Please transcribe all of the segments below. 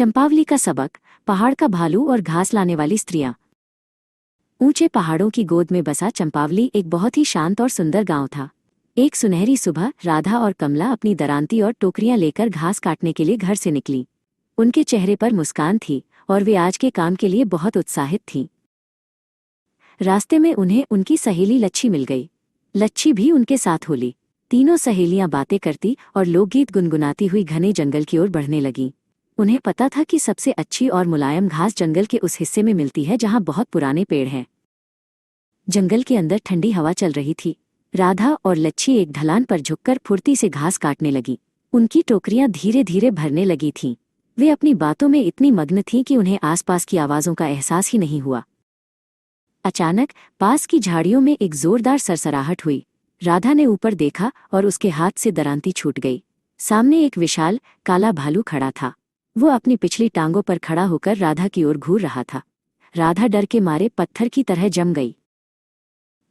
चंपावली का सबक, पहाड़ का भालू और घास लाने वाली स्त्रियां। ऊंचे पहाड़ों की गोद में बसा चंपावली एक बहुत ही शांत और सुंदर गांव था। एक सुनहरी सुबह राधा और कमला अपनी दरांती और टोकरियां लेकर घास काटने के लिए घर से निकली। उनके चेहरे पर मुस्कान थी और वे आज के काम के लिए बहुत उत्साहित थीं। रास्ते में उन्हें उनकी सहेली लच्छी मिल गई। लच्छी भी उनके साथ होली। तीनों सहेलियां बातें करती और लोकगीत गुनगुनाती हुई घने जंगल की ओर बढ़ने लगीं। उन्हें पता था कि सबसे अच्छी और मुलायम घास जंगल के उस हिस्से में मिलती है जहां बहुत पुराने पेड़ हैं। जंगल के अंदर ठंडी हवा चल रही थी। राधा और लच्छी एक ढलान पर झुककर फुर्ती से घास काटने लगी। उनकी टोकरियां धीरे धीरे भरने लगी थीं। वे अपनी बातों में इतनी मग्न थीं कि उन्हें आसपास की आवाज़ों का एहसास ही नहीं हुआ। अचानक पास की झाड़ियों में एक जोरदार सरसराहट हुई। राधा ने ऊपर देखा और उसके हाथ से दरांती छूट गई। सामने एक विशाल काला भालू खड़ा था। वो अपनी पिछली टांगों पर खड़ा होकर राधा की ओर घूर रहा था। राधा डर के मारे पत्थर की तरह जम गई।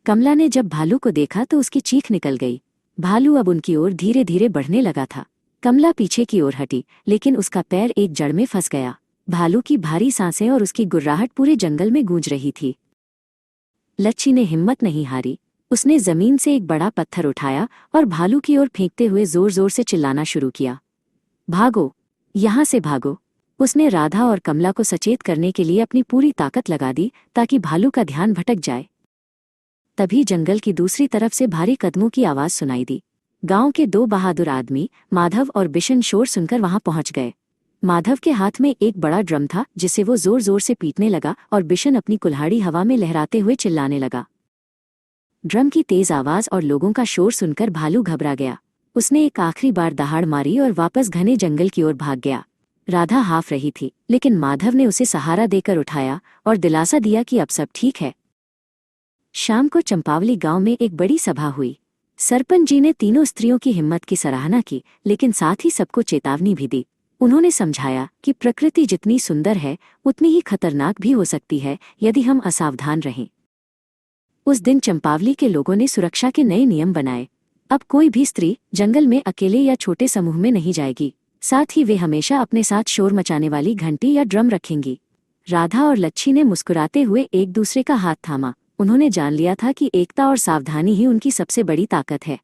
कमला ने जब भालू को देखा तो उसकी चीख निकल गई। भालू अब उनकी ओर धीरे धीरे बढ़ने लगा था। कमला पीछे की ओर हटी, लेकिन उसका पैर एक जड़ में फंस गया। भालू की भारी सांसें और उसकी गुर्राहट पूरे जंगल में गूंज रही थी। लच्छी ने हिम्मत नहीं हारी। उसने जमीन से एक बड़ा पत्थर उठाया और भालू की ओर फेंकते हुए जोर जोर से चिल्लाना शुरू किया। भागो, यहाँ से भागो। उसने राधा और कमला को सचेत करने के लिए अपनी पूरी ताकत लगा दी ताकि भालू का ध्यान भटक जाए। तभी जंगल की दूसरी तरफ से भारी कदमों की आवाज सुनाई दी। गांव के दो बहादुर आदमी माधव और बिशन शोर सुनकर वहां पहुंच गए। माधव के हाथ में एक बड़ा ड्रम था जिसे वो जोर जोर से पीटने लगा और बिशन अपनी कुल्हाड़ी हवा में लहराते हुए चिल्लाने लगा। ड्रम की तेज आवाज और लोगों का शोर सुनकर भालू घबरा गया। उसने एक आखिरी बार दहाड़ मारी और वापस घने जंगल की ओर भाग गया। राधा हाफ रही थी, लेकिन माधव ने उसे सहारा देकर उठाया और दिलासा दिया कि अब सब ठीक है। शाम को चंपावली गांव में एक बड़ी सभा हुई। सरपंच जी ने तीनों स्त्रियों की हिम्मत की सराहना की, लेकिन साथ ही सबको चेतावनी भी दी। उन्होंने समझाया कि प्रकृति जितनी सुंदर है उतनी ही खतरनाक भी हो सकती है यदि हम असावधान रहें। उस दिन चंपावली के लोगों ने सुरक्षा के नए नियम बनाए। अब कोई भी स्त्री जंगल में अकेले या छोटे समूह में नहीं जाएगी। साथ ही वे हमेशा अपने साथ शोर मचाने वाली घंटी या ड्रम रखेंगी। राधा और लच्छी ने मुस्कुराते हुए एक दूसरे का हाथ थामा। उन्होंने जान लिया था कि एकता और सावधानी ही उनकी सबसे बड़ी ताकत है।